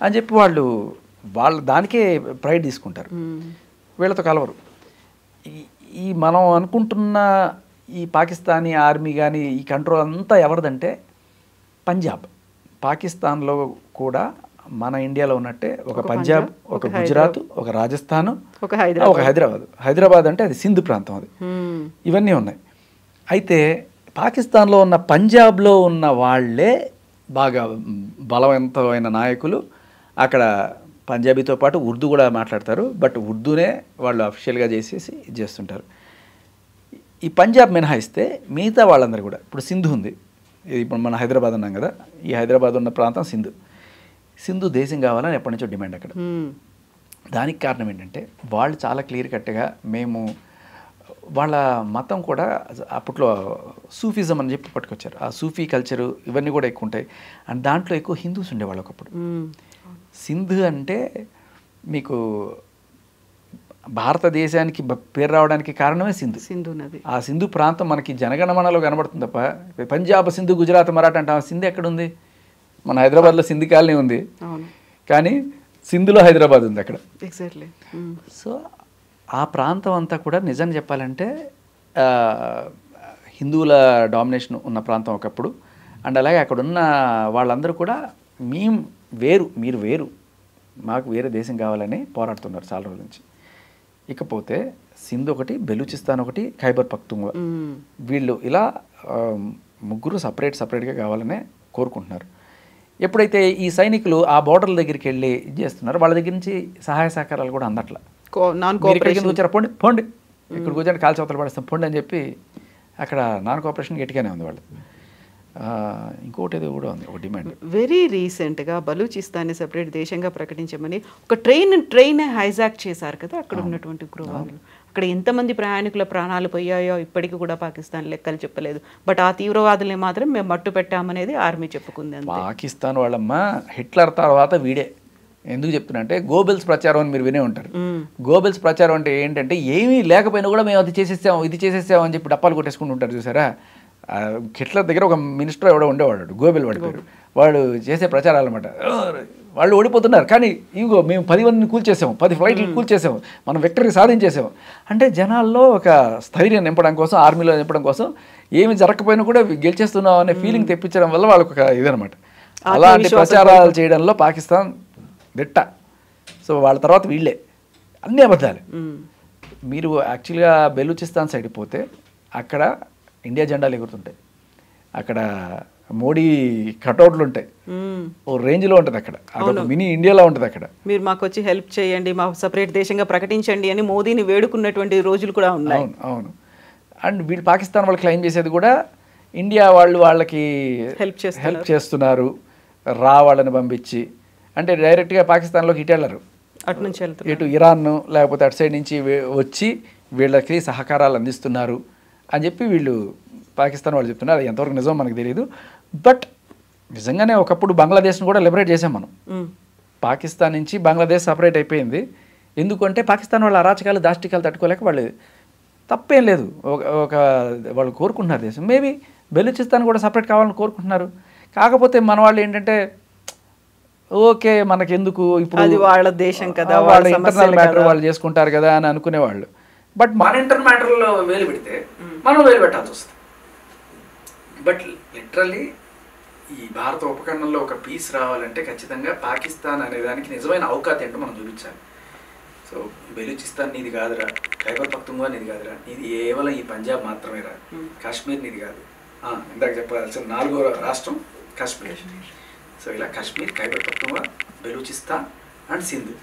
అని చెప్పి వాళ్ళు దానికే ప్రైడ్ తీసుకుంటారు. వీళ్ళతో కలవరు. ఈ మనం అనుకుంటున్న ఈ పాకిస్తానీ ఆర్మీ కానీ ఈ కంట్రోల్ అంతా ఎవరిదంటే పంజాబ్. పాకిస్తాన్లో కూడా మన ఇండియాలో ఉన్నట్టే ఒక పంజాబ్, ఒక గుజరాత్, ఒక రాజస్థాన్, ఒక హైదరాబాద్. హైదరాబాద్ అంటే అది సింధు ప్రాంతం, అది ఇవన్నీ ఉన్నాయి. అయితే పాకిస్తాన్లో ఉన్న పంజాబ్లో ఉన్న వాళ్ళే బాగా బలవంతమైన నాయకులు. అక్కడ పంజాబీతో పాటు ఉర్దూ కూడా మాట్లాడతారు, బట్ ఉర్దూనే వాళ్ళు అఫీషియల్గా చేసేసి చేస్తుంటారు. ఈ పంజాబ్ మినహాయిస్తే మిగతా వాళ్ళందరూ కూడా, ఇప్పుడు సింధు ఉంది, ఇప్పుడు మన హైదరాబాద్ ఉన్నాం కదా, ఈ హైదరాబాద్ ఉన్న ప్రాంతం సింధు దేశం కావాలని ఎప్పటి నుంచో డిమాండ్ అక్కడ. దానికి కారణం ఏంటంటే వాళ్ళు చాలా క్లియర్ కట్గా మేము వాళ్ళ మతం కూడా అప్పట్లో సూఫిజం అని చెప్పి పట్టుకొచ్చారు. ఆ సూఫీ కల్చరు ఇవన్నీ కూడా ఎక్కువ ఉంటాయి. అండ్ దాంట్లో ఎక్కువ హిందూస్ ఉండేవాళ్ళు ఒకప్పుడు. సింధు అంటే మీకు భారతదేశానికి పేరు రావడానికి కారణమే సింధు నది. ఆ సింధు ప్రాంతం మనకి జనగణమనలో కనబడుతుంది తప్ప పంజాబ్, సింధు, గుజరాత్, మరాఠా అంటే సింధు ఎక్కడుంది? మన హైదరాబాద్లో సింధు కాలనీ ఉంది, కానీ సింధులో హైదరాబాద్ ఉంది అక్కడ. ఎగ్జాక్ట్లీ. సో ఆ ప్రాంతం అంతా కూడా నిజం చెప్పాలంటే హిందువుల డామినేషన్ ఉన్న ప్రాంతం ఒకప్పుడు. అండ్ అలాగే అక్కడ ఉన్న వాళ్ళందరూ కూడా మీరు వేరు, మాకు వేరే దేశం కావాలని పోరాడుతున్నారు చాలా రోజుల నుంచి. ఇకపోతే సింధు ఒకటి, బెలూచిస్తాన్ ఒకటి, ఖైబర్ పఖ్తూన్ఖ్వా, వీళ్ళు ఇలా ముగ్గురు సపరేట్గా కావాలనే కోరుకుంటున్నారు. ఎప్పుడైతే ఈ సైనికులు ఆ బోర్డర్ల దగ్గరికి వెళ్ళి చేస్తున్నారు, వాళ్ళ దగ్గర నుంచి సహాయ సహకారాలు కూడా అందట్లా. వచ్చారా, పోండి ఇక్కడికి వచ్చాడు, కాల్చి అవతల పడేస్తాం పోండి అని చెప్పి అక్కడ నాన్ కోఆపరేషన్ గట్టిగానే ఉంది వాళ్ళు. ఇంకోటి ఏదో కూడా ఉంది, ఒక డిమాండ్. వెరీ రీసెంట్గా బలూచిస్తాన్ని సెపరేట్ దేశంగా ప్రకటించమని ఒక ట్రైన్ హైజాక్ చేశారు కదా అక్కడ ఉన్నటువంటి ఉగ్రవాదులు. అక్కడ ఎంతమంది ప్రయాణికుల ప్రాణాలు పోయాయో ఇప్పటికీ కూడా పాకిస్తాన్ లెక్కలు చెప్పలేదు. బట్ ఆ తీవ్రవాదుల్ని మాత్రం మేము మట్టు పెట్టామనేది ఆర్మీ చెప్పుకుంది. పాకిస్తాన్ వాళ్ళమ్మ హిట్లర్ తర్వాత వీడే. ఎందుకు చెప్తున్నా అంటే గోబెల్స్ ప్రచారం అని మీరు వినే ఉంటారు. గోబెల్స్ ప్రచారం అంటే ఏంటంటే ఏమీ లేకపోయినా కూడా మేము అది చేసేసాము ఇది చేసేసాము అని చెప్పి డప్పాలు కొట్టేసుకుంటూ ఉంటారు చూసారా. హిట్లర్ దగ్గర ఒక మినిస్టర్ ఎవడో ఉండేవాడు, గోబెల్ వాడి పేరు. వాడు చేసే ప్రచారాలు అనమాట. వాళ్ళు ఓడిపోతున్నారు కానీ ఇంకో మేము 10 మందిని కూల్చేసాము, 10 ఫ్లైట్లు కూల్చేసాము, మనం విక్టరీ సాధించేసాము అంటే జనాల్లో ఒక స్థైర్యం నింపడం కోసం, ఆర్మీలో నింపడం కోసం ఏమి జరగకపోయినా కూడా గెలిచేస్తున్నాం అనే ఫీలింగ్ తెప్పించడం వల్ల వాళ్ళకి ఒక ఇదనమాట. అలాంటి ప్రచారాలు చేయడంలో పాకిస్తాన్ దిట్ట. సో వాళ్ళ తర్వాత వీళ్ళే అన్ని అబద్ధాలు. మీరు యాక్చువల్గా బెలూచిస్తాన్ సైడ్ పోతే అక్కడ ఇండియా జెండాలు ఎగురుతుంటాయి, అక్కడ మోడీ కటౌట్లు ఉంటాయి, ఓ రేంజ్లో ఉంటుంది అక్కడ, అదొక మినీ ఇండియాలో ఉంటుంది అక్కడ. మీరు మాకు వచ్చి హెల్ప్ చేయండి, మా సపరేట్ దేశంగా ప్రకటించండి అని మోదీని వేడుకున్నటువంటి రోజులు కూడా ఉన్నాయి. అవును. అండ్ వీళ్ళు పాకిస్తాన్ వాళ్ళు క్లెయిమ్ చేసేది కూడా ఇండియా వాళ్ళకి హెల్ప్ చేస్తున్నారు, వాళ్ళని పంపించి. అంటే డైరెక్ట్గా పాకిస్తాన్లోకి ఇటు వెళ్ళరు, అటు నుంచి ఇటు ఇరాన్ లేకపోతే అటు సైడ్ నుంచి వచ్చి వీళ్ళకి సహకారాలు అందిస్తున్నారు అని చెప్పి వీళ్ళు పాకిస్తాన్ వాళ్ళు చెప్తున్నారు. అది ఎంతవరకు నిజం మనకు తెలియదు. బట్ నిజంగానే ఒకప్పుడు బంగ్లాదేశ్ని కూడా లిబరేట్ చేసాం మనం. పాకిస్తాన్ నుంచి బంగ్లాదేశ్ సపరేట్ అయిపోయింది. ఎందుకంటే పాకిస్తాన్ వాళ్ళ అరాచకాలు దాష్టికాలు తట్టుకోలేక వాళ్ళు, తప్పేం లేదు, వాళ్ళు కోరుకుంటున్నారు దేశం. మేబీ బెలూచిస్తాన్ కూడా సపరేట్ కావాలని కోరుకుంటున్నారు. కాకపోతే మన వాళ్ళు ఏంటంటే ఓకే మనకెందుకు ఇప్పుడు, అది వాళ్ళ దేశం కదా, వాళ్ళ ఇంటర్నల్ మ్యాటర్ వాళ్ళు చేసుకుంటారు కదా అని అనుకునేవాళ్ళు. బట్ మన ఇంటర్ మ్యాటర్లో వేలు పెడితే మనం వేలు పెట్టాల్సి వస్తుంది. బట్ లిటరల్లీ ఈ భారత ఉపఖండంలో ఒక పీస్ రావాలంటే ఖచ్చితంగా పాకిస్తాన్ అనే దానికి నిజమైన అవకాశం ఏంటో మనం చూపించాలి. సో బెలూచిస్తాన్ నీది కాదురా, ఖైబర్ పఖ్తూన్ఖ్వా నీది కాదురా, ఇది కేవలం ఈ పంజాబ్ మాత్రమేరా, కాశ్మీర్ నీది కాదు. ఇందాక చెప్పాల్సిన 4వ రాష్ట్రం కాశ్మీర్. సో ఇలా కాశ్మీర్, ఖైబర్ పఖ్తూన్ఖ్వా, బెలూచిస్తాన్ అండ్ సింధు,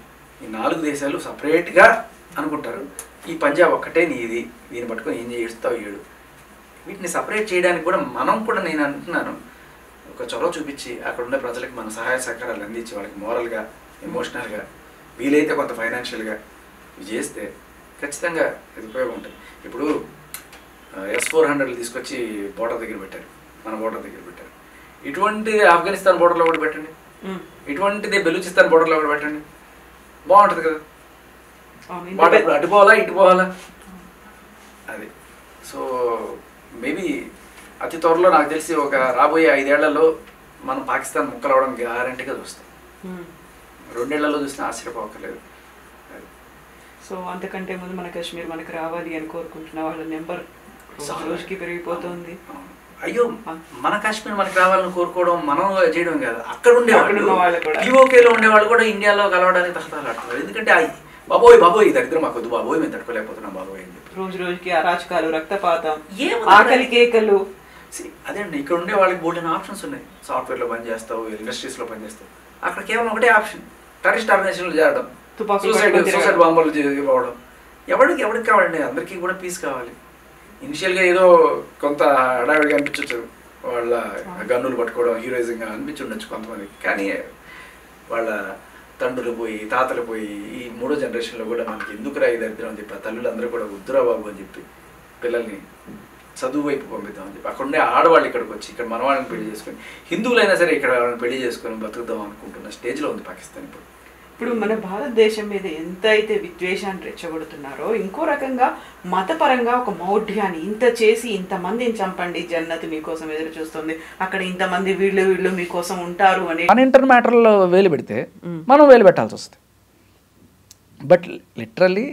ఈ 4 దేశాలు సపరేట్గా అనుకుంటారు. ఈ పంజాబ్ ఒక్కటే నీది, దీన్ని పట్టుకొని ఏం చేస్తావు ఏడు. వీటిని సపరేట్ చేయడానికి కూడా మనం కూడా, నేను అంటున్నాను, ఒక చొరవ చూపించి అక్కడ ఉండే ప్రజలకు మన సహాయ సహకారాలు అందించి వాళ్ళకి మోరల్గా, ఎమోషనల్గా, వీలైతే కొంత ఫైనాన్షియల్గా చేస్తే ఖచ్చితంగా ఇది ఉపయోగం ఉంటుంది. ఇప్పుడు S-400 తీసుకొచ్చి బోర్డర్ దగ్గర పెట్టారు, మన బోర్డర్ దగ్గర పెట్టారు. ఇటువంటిది ఆఫ్ఘనిస్తాన్ బోర్డర్లో కూడా పెట్టండి, ఇటువంటిది బెలూచిస్తాన్ బోర్డర్లో కూడా పెట్టండి, బాగుంటుంది కదా. అటు పోవాలా ఇటు పోవాలా అది. సో మేబీ అతి త్వరలో నాకు తెలిసి ఒక రాబోయే 5 ఏళ్లలో మనం పాకిస్తాన్ ముక్కలవడం గ్యారంటీగా చూస్తాం. 2 ఏళ్లలో చూసినా ఆశ్చర్యపోవక్కర్లేదు. సో అంతకంటే ముందు మన కాశ్మీర్ మనకు రావాలి అని కోరుకుంటున్న వాళ్ళ నెంబర్ రోజుకి పెరిగిపోతుంది. అయ్యో మన కాశ్మీర్ మనకి రావాలని కోరుకోవడం మనం చేయడం కాదు, అక్కడ ఉండేవాళ్ళు పీఓకేలో ఉండేవాళ్ళు కూడా ఇండియాలో కలవడానికి తహతలాడుతున్నారు. ఎందుకంటే బాబోయ్ బాబోయ్ దరిద్రం మాకు వద్దు బాబోయ్, మేము తట్టుకోలేకపోతున్నాం బాబోయ్ అని చెప్పి రోజు రోజుకి అరాచకాలు, రక్తపాతం, ఆకలి కేకలు. అదే అండి, ఇక్కడ ఉండే వాళ్ళకి బోల్డెన్ ఆప్షన్స్ ఉన్నాయి. సాఫ్ట్వేర్లో పనిచేస్తావు, ఇండస్ట్రీస్లో పనిచేస్తావు, అక్కడ కేవలం ఒకటే ఆప్షన్, టెర్రరిస్ట్ ఆర్గనైజేషన్లు చేరడం, సూసైడ్ బాంబులు ఇవ్వడం. ఎవరికి కావాలండి? అందరికీ కూడా పీస్ కావాలి. ఇనిషియల్గా ఏదో కొంత హడావిడిగా అనిపించవచ్చు, వాళ్ళ గన్నులు పట్టుకోవడం హీరోయిజంగా అనిపించుండొచ్చు కొంతమందికి, కానీ వాళ్ళ తండ్రులు పోయి తాతలు పోయి ఈ మూడో జనరేషన్లో కూడా మనకి ఎందుకురా ఈ దరిద్రం అని చెప్పి ఆ తల్లులు అందరూ కూడా వద్దురా బాబు అని చెప్పి పిల్లల్ని చదువు వైపు పంపిద్దామని చెప్పి అక్కడ ఉండే ఆడవాళ్ళు ఇక్కడికి వచ్చి ఇక్కడ మన వాళ్ళని పెళ్లి చేసుకొని, హిందువులైనా సరే ఇక్కడ వాళ్ళని పెళ్లి చేసుకొని బతుకుదాం అనుకుంటున్న స్టేజ్లో ఉంది పాకిస్తాన్. ఇప్పుడు మన భారతదేశం మీద ఎంత అయితే విద్వేషాన్ని రెచ్చగొడుతున్నారో, ఇంకో రకంగా మతపరంగా ఒక మౌఢ్యాన్ని, ఇంత చేసి ఇంతమందిని చంపండి, జన్నత్ మీకోసం ఎదురు చూస్తుంది, అక్కడ ఇంతమంది వీళ్ళు మీకోసం ఉంటారు అని మన ఇంటర్ మ్యాటర్లో వేలు పెడితే మనం వేలు పెట్టాల్సి వస్తుంది. బట్ లిటరల్లీ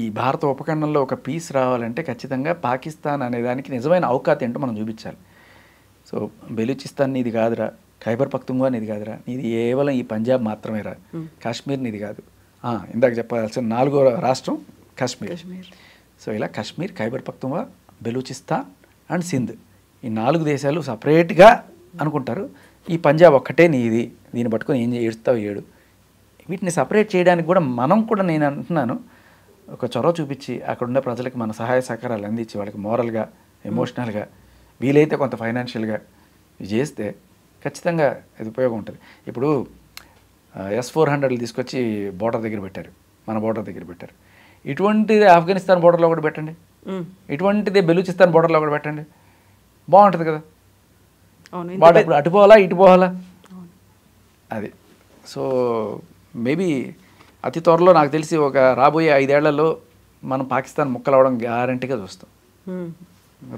ఈ భారత ఉపఖండంలో ఒక పీస్ రావాలంటే ఖచ్చితంగా పాకిస్తాన్ అనే దానికి నిజమైన అవకాశం ఏంటో మనం చూపించాలి. సో బెలూచిస్తాన్ నీది కాదురా, ఖైబర్ పఖ్తుంగ్వా నీది కాదురా, నీది కేవలం ఈ పంజాబ్ మాత్రమే రా, కాశ్మీర్ నీది కాదు. ఇందాక చెప్పాల్సిన 4వ రాష్ట్రం కాశ్మీర్. సో ఇలా కాశ్మీర్, ఖైబర్ పఖ్తుంగ్వా, బెలూచిస్తాన్ అండ్ సింధ్, ఈ 4 దేశాలు సపరేట్గా అనుకుంటారు. ఈ పంజాబ్ ఒక్కటే నీది, దీన్ని పట్టుకొని ఏం ఏడుస్తావు ఏడు. వీటిని సపరేట్ చేయడానికి కూడా మనం కూడా, నేను అంటున్నాను, ఒక చొరవ చూపించి అక్కడ ఉన్న ప్రజలకు మన సహాయ సహకారాలు అందించి వాళ్ళకి మోరల్గా, ఎమోషనల్గా, వీలైతే కొంత ఫైనాన్షియల్గా చేస్తే ఖచ్చితంగా ఇది ఉపయోగం ఉంటుంది. ఇప్పుడు S-400 తీసుకొచ్చి బోర్డర్ దగ్గర పెట్టారు, మన బోర్డర్ దగ్గర పెట్టారు. ఇటువంటిది ఆఫ్ఘనిస్తాన్ బోర్డర్లో కూడా పెట్టండి, ఇటువంటిది బెలూచిస్తాన్ బోర్డర్లో కూడా పెట్టండి, బాగుంటుంది కదా. వాడు ఇప్పుడు అటు పోవాలా ఇటు పోవాలా అది. సో మేబీ అతి త్వరలో నాకు తెలిసి ఒక రాబోయే 5 ఏళ్లలో మనం పాకిస్తాన్ ముక్కలవడం గ్యారంటీగా చూస్తాం.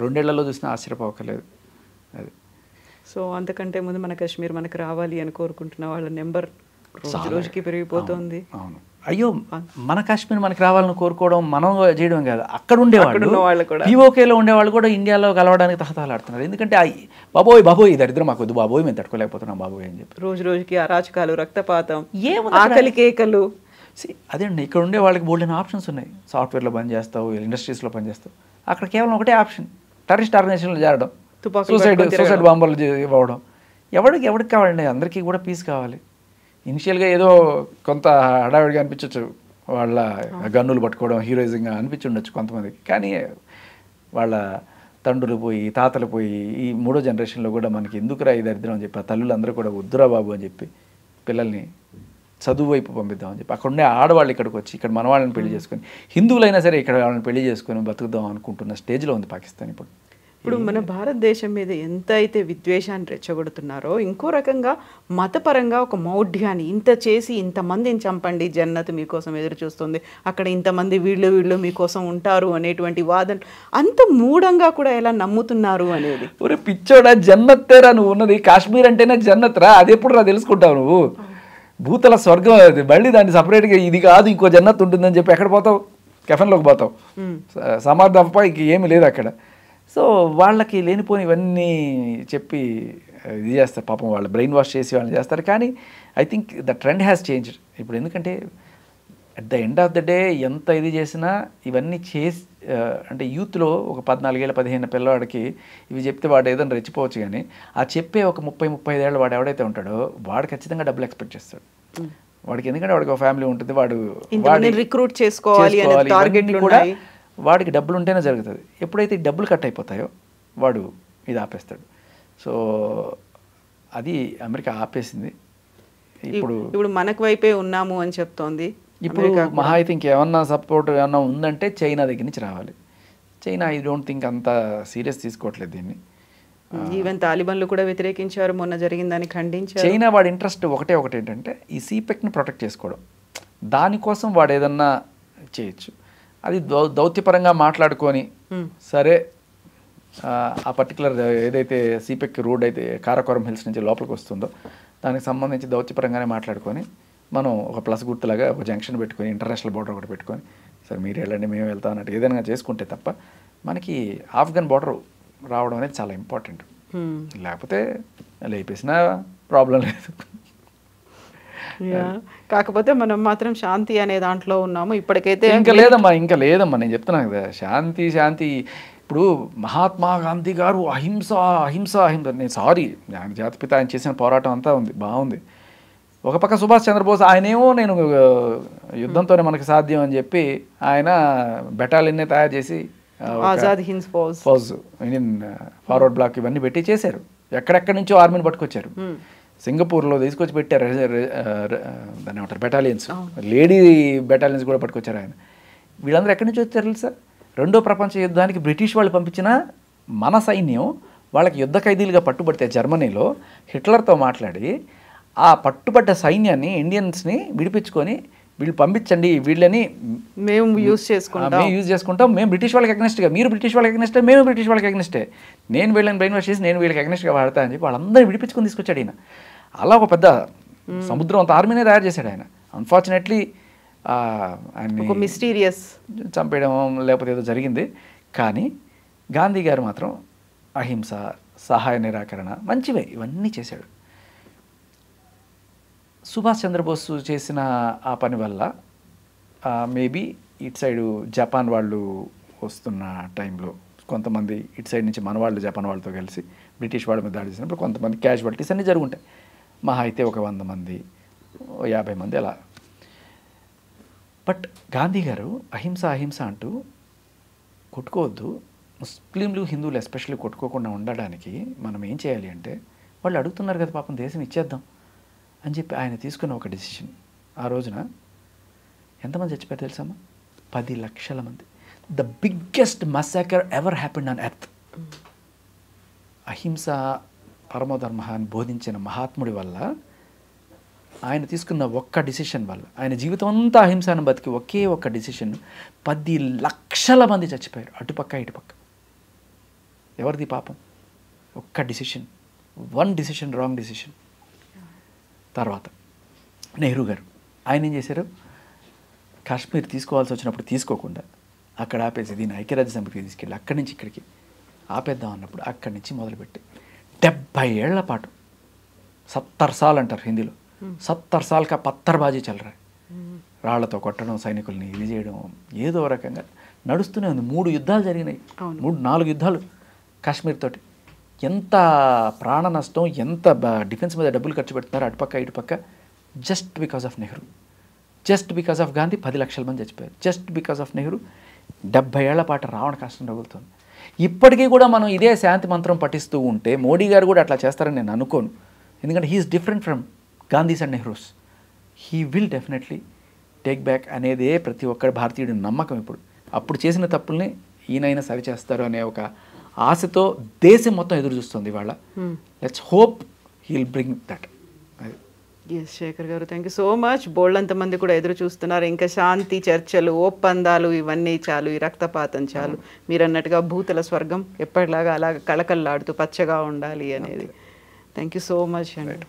2 ఏళ్లలో చూసినా ఆశ్చర్యపోకలేదు అది. సో అంతకంటే ముందు మన కాశ్మీర్ మనకు రావాలి అని కోరుకుంటున్న వాళ్ళ నెంబర్ రోజుకి పెరిగిపోతుంది. అవును, అయ్యో మన కాశ్మీర్ మనకి రావాలని కోరుకోవడం మనం చేయడం కాదు, అక్కడ ఉండేవాళ్ళు పీఓకేలో ఉండేవాళ్ళు కూడా ఇండియాలో కలవడానికి తహతలాడుతున్నారు. ఎందుకంటే బాబోయ్ బాబోయ్ దరిద్రం మాకు వద్దు బాబోయ్, మేము తట్టుకోలేకపోతున్నాం బాబోయ్ అని చెప్పి రోజు రోజుకి అరాచకాలు, రక్తపాతం, ఆకలి కేకలు. అదే అండి, ఇక్కడ ఉండే వాళ్ళకి బోల్డెన్ ఆప్షన్స్ ఉన్నాయి. సాఫ్ట్వేర్లో పనిచేస్తావు, ఇండస్ట్రీస్లో పనిచేస్తావు, అక్కడ కేవలం ఒకటే ఆప్షన్, టెర్రరిస్ట్ ఆర్గనైజేషన్లు చేరడం, సూసైడ్ బాంబులు ఇవ్వడం. ఎవరికి కావాలండి? అందరికీ కూడా పీస్ కావాలి. ఇనిషియల్గా ఏదో కొంత హడావిడిగా అనిపించవచ్చు, వాళ్ళ గన్నులు పట్టుకోవడం హీరోయిజంగా అనిపించుండొచ్చు కొంతమందికి, కానీ వాళ్ళ తండ్రులు పోయి తాతలు పోయి ఈ మూడో జనరేషన్లో కూడా మనకి ఎందుకురా ఈ దరిద్రం అని చెప్పి ఆ తల్లులు అందరూ కూడా వద్దురా బాబు అని చెప్పి పిల్లల్ని చదువు వైపు పంపిద్దామని చెప్పి అక్కడ ఉండే ఆడవాళ్ళు ఇక్కడికి వచ్చి ఇక్కడ మన వాళ్ళని పెళ్లి చేసుకొని, హిందువులైనా సరే ఇక్కడ వాళ్ళని పెళ్లి చేసుకొని బతుకుదాం అనుకుంటున్న స్టేజ్లో ఉంది పాకిస్తాన్ ఇప్పుడు. ఇప్పుడు మన భారతదేశం మీద ఎంత అయితే విద్వేషాన్ని రెచ్చగొడుతున్నారో, ఇంకో రకంగా మతపరంగా ఒక మౌఢ్యాన్ని, ఇంత చేసి ఇంతమందిని చంపండి, జన్నత్ మీకోసం ఎదురు చూస్తుంది, అక్కడ ఇంతమంది వీళ్ళు మీకోసం ఉంటారు అనేటువంటి వాదన అంత మూఢంగా కూడా ఎలా నమ్ముతున్నారు అనేది. ఒరే పిచ్చోడా, జన్నత్తేరా నువ్వు ఉన్నది, కాశ్మీర్ అంటేనే జన్నత్ రా, అది ఎప్పుడు రా తెలుసుకుంటావు నువ్వు, భూతల స్వర్గం అది, మళ్ళీ దాన్ని సపరేట్గా ఇది కాదు ఇంకో జన్నత్ ఉంటుందని చెప్పి ఎక్కడ పోతావు? కెఫెన్లోకి పోతావు, సమాధి తప్ప ఇంక ఏమీ లేదు అక్కడ. సో వాళ్ళకి లేనిపోని ఇవన్నీ చెప్పి ఇది చేస్తారు పాపం, వాళ్ళు బ్రెయిన్ వాష్ చేసి వాళ్ళని చేస్తారు. కానీ I think the trend has changed ఇప్పుడు. ఎందుకంటే at the end of the day ఎంత ఇది చేసినా ఇవన్నీ చేసి అంటే యూత్లో ఒక 14 ఏళ్ళ 15 పిల్లవాడికి ఇవి చెప్తే వాడు ఏదైనా రెచ్చిపోవచ్చు, కానీ ఆ చెప్పే ఒక 30-35 ఏళ్ళ వాడు ఎవడైతే ఉంటాడో వాడు ఖచ్చితంగా డబ్బులు ఎక్స్పెక్ట్ చేస్తాడు వాడికి. ఎందుకంటే వాడికి ఒక ఫ్యామిలీ ఉంటుంది, వాడు రిక్రూట్ చేసుకోవాలి కూడా వాడికి డబ్బులు ఉంటేనే జరుగుతుంది. ఎప్పుడైతే డబ్బులు కట్ అయిపోతాయో వాడు ఇది ఆపేస్తాడు. సో అది అమెరికా ఆపేసింది. ఇప్పుడు మనకు వైపే ఉన్నాము అని చెప్తోంది. ఇప్పుడు మహా అయితే ఇంకేమన్నా సపోర్ట్ ఏమన్నా ఉందంటే చైనా దగ్గర నుంచి రావాలి. చైనా ఐ డోంట్ థింక్ అంత సీరియస్ తీసుకోవట్లేదు దీన్ని. ఈవెన్ తాలిబాన్లు కూడా వ్యతిరేకించారు, మొన్న జరిగిందని ఖండించారు. చైనా వాడి ఇంట్రెస్ట్ ఒకటి ఏంటంటే ఈ సీపెక్ని ప్రొటెక్ట్ చేసుకోవడం, దానికోసం వాడు ఏదన్నా చేయొచ్చు. అది దౌత్యపరంగా మాట్లాడుకొని సరే ఆ పర్టికులర్ ఏదైతే సీపెక్ రోడ్ అయితే కారాకోరం హిల్స్ నుంచి లోపలికి వస్తుందో దానికి సంబంధించి దౌత్యపరంగానే మాట్లాడుకొని మనం ఒక ప్లస్ గుర్తులాగా ఒక జంక్షన్ పెట్టుకొని ఇంటర్నేషనల్ బోర్డర్ ఒకటి పెట్టుకొని సార్ మీరు వెళ్ళండి మేము వెళ్తాం అన్నట్టు ఏదైనా చేసుకుంటే తప్ప మనకి ఆఫ్ఘన్ బోర్డర్ రావడం అనేది చాలా ఇంపార్టెంట్. లేకపోతే లేపేసిన ప్రాబ్లం లేదు. కాకపోతే మనం మాత్రం శాంతి అనే దాంట్లో ఉన్నాము ఇప్పటికైతే. ఇంకా లేదమ్మా నేను చెప్తున్నా కదా, శాంతి. ఇప్పుడు మహాత్మా గాంధీ గారు అహింస అహింస అహింస, నేను సారీ ఆయన జాతిపిత ఆయన చేసిన పోరాటం అంతా ఉంది, బాగుంది. ఒక పక్క సుభాష్ చంద్రబోస్ ఆయనేమో నేను యుద్ధంతోనే మనకు సాధ్యం అని చెప్పి ఆయన బెటాలియన్నే తయారు చేసి ఆజాద్ హింద్ ఫౌజ్ ఫార్వర్డ్ బ్లాక్ ఇవన్నీ పెట్టి చేశారు. ఎక్కడెక్కడి నుంచో ఆర్మీని పట్టుకొచ్చారు. సింగపూర్లో తీసుకొచ్చి పెట్టారు దాన్ని ఏమంటారు బెటాలియన్స్, లేడీ బెటాలియన్స్ కూడా పట్టుకొచ్చారు ఆయన. వీళ్ళందరూ ఎక్కడి నుంచి వచ్చారు తెలుసా? రెండో ప్రపంచ యుద్ధానికి బ్రిటిష్ వాళ్ళు పంపించిన మన సైన్యం వాళ్ళకి యుద్ధ ఖైదీలుగా పట్టుబడితే జర్మనీలో హిట్లర్తో మాట్లాడి ఆ పట్టుబడ్డ సైన్యాన్ని ఇండియన్స్ని విడిపించుకొని వీళ్ళు పంపించండి, వీళ్ళని మేము యూజ్ చేసుకుంటాం, మేము బ్రిటిష్ వాళ్ళకి అగ్నెస్ట్గా, మీరు బ్రిటిష్ వాళ్ళకి అగ్నెస్టే, మేము బ్రిటిష్ వాళ్ళకి అగ్నెస్టే, నేను వీళ్ళని బ్రెయిన్ వాష్ చేసి నేను వీళ్ళకి అగ్నెస్ట్గా వాడతా అని చెప్పి వాళ్ళందరినీ విడిపించుకొని తీసుకొచ్చాడు ఆయన. అలా ఒక పెద్ద సముద్రం అంత ఆర్మీనే తయారు చేశాడు ఆయన. అన్ఫార్చునేట్లీ ఆయన మిస్టీరియస్ చంపేయడం లేకపోతే ఏదో జరిగింది. కానీ గాంధీ గారు మాత్రం అహింస, సహాయ నిరాకరణ, మంచివే ఇవన్నీ చేశాడు. సుభాష్ చంద్రబోస్ చేసిన ఆ పని వల్ల మేబీ ఇటు సైడు జపాన్ వాళ్ళు వస్తున్న టైంలో కొంతమంది ఇటు సైడ్ నుంచి మన వాళ్ళు జపాన్ వాళ్ళతో కలిసి బ్రిటిష్ వాళ్ళ మీద దాడి చేసినప్పుడు కొంతమంది క్యాజువాలిటీస్ అన్నీ జరుగుంటాయి. మహా అయితే ఒక 100 మంది 50 మంది అలా. బట్ గాంధీ గారు అహింస అహింస అంటూ కొట్టుకోవద్దు, ముస్లింలు హిందువులు ఎస్పెషల్లీ కొట్టుకోకుండా ఉండడానికి మనం ఏం చేయాలి అంటే, వాళ్ళు అడుగుతున్నారు కదా పాపం దేశం ఇచ్చేద్దాం అని చెప్పి ఆయన తీసుకున్న ఒక డెసిషన్. ఆ రోజున ఎంతమంది చచ్చిపోయారు తెలుసమ్మా? 10 లక్షల మంది. The biggest massacre ever happened on earth. అహింస పరమధర్మ అని బోధించిన మహాత్ముడి వల్ల, ఆయన తీసుకున్న ఒక్క డిసిషన్ వల్ల, ఆయన జీవితం అంతా అహింసను బతికి ఒకే ఒక్క డిసిషన్ 10 లక్షల మంది చచ్చిపోయారు, అటుపక్క ఇటుపక్క. ఎవరిది పాపం? ఒక్క డిసిషన్, 1 డిసిషన్, రాంగ్ డిసిషన్. తర్వాత నెహ్రూ గారు ఆయన ఏం చేశారు? కాశ్మీర్ తీసుకోవాల్సి వచ్చినప్పుడు తీసుకోకుండా అక్కడ ఆపేసి దీన్ని ఐక్యరాజ్య సమితికి తీసుకెళ్ళి అక్కడి నుంచి ఇక్కడికి ఆపేద్దాం అన్నప్పుడు అక్కడి నుంచి మొదలుపెట్టి 70 ఏళ్ల పాటు 70 సాల్ అంటారు హిందీలో, 70 సాల్ కా పత్తర్బాజీ చల్లరా, రాళ్లతో కొట్టడం, సైనికుల్ని ఇది చేయడం, ఏదో రకంగా నడుస్తూనే ఉంది. 3 యుద్ధాలు జరిగినాయి, 4 యుద్ధాలు కాశ్మీర్ తోటి. ఎంత ప్రాణ నష్టం, ఎంత డిఫెన్స్ మీద డబ్బులు ఖర్చు పెడుతున్నారు అటుపక్క ఇటుపక్క, just because of Nehru. Just because of Gandhi 10 లక్షల మంది చచ్చిపోయారు. జస్ట్ బికాస్ ఆఫ్ నెహ్రూ 70 ఏళ్ల పాటు రావణ కష్టం రగులుతుంది. ఇప్పటికీ కూడా మనం ఇదే శాంతి మంత్రం పఠిస్తూ ఉంటే మోడీ గారు కూడా అట్లా చేస్తారని నేను అనుకోను. ఎందుకంటే he's different from Gandhis and Nehrus. He will definitely take back అనేదే ప్రతి ఒక్కరి భారతీయుడి నమ్మకం. అప్పుడు చేసిన తప్పుల్ని ఈయనైనా సరిచేస్తారు అనే ఒక ఆశతో దేశం మొత్తం ఎదురు చూస్తుంది ఇవాళ. Let's hope he will bring that. Yes Shekhar garu, thank you so much. బోల్డంత మంది కూడా ఎదురు చూస్తున్నారు. ఇంకా శాంతి చర్చలు, ఒప్పందాలు ఇవన్నీ చాలు, ఈ రక్తపాతం చాలు. మీరు అన్నట్టుగా భూతల స్వర్గం ఎప్పటిలాగా అలా కళకళలాడుతూ పచ్చగా ఉండాలి అనేది. థ్యాంక్ యూ సో మచ్ అండి.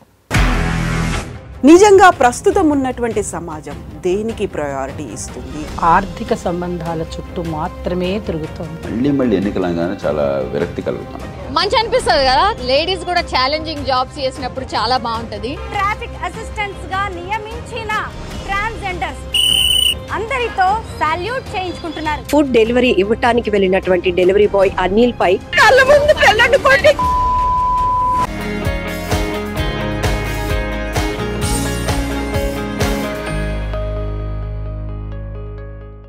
నిజంగా ప్రస్తుతం ఉన్నటువంటి సమాజం దేనికి ప్రయారిటీ ఇస్తుంది? ఆర్థిక సంబంధాల చుట్టూ మాత్రమే తిరుగుతుంది. మళ్ళీ ఎన్నికలంగానే చాలా విరక్తి కలుగుతున్నాం. మంచి అనిపిస్తుంది కదా, లేడీస్ కూడా ఛాలెంజింగ్ జాబ్స్ చేసినప్పుడు చాలా బాగుంటది. ట్రాఫిక్ అసిస్టెంట్స్ గా నియమించిన ట్రాన్స్జెండర్స్ అందరితో సాల్యూట్ చేయించుకుంటున్నారు. ఫుడ్ డెలివరీ ఇవ్వటానికి వెళ్ళినటువంటి డెలివరీ బాయ్ అనిల్ పై కళ్ళ ముందు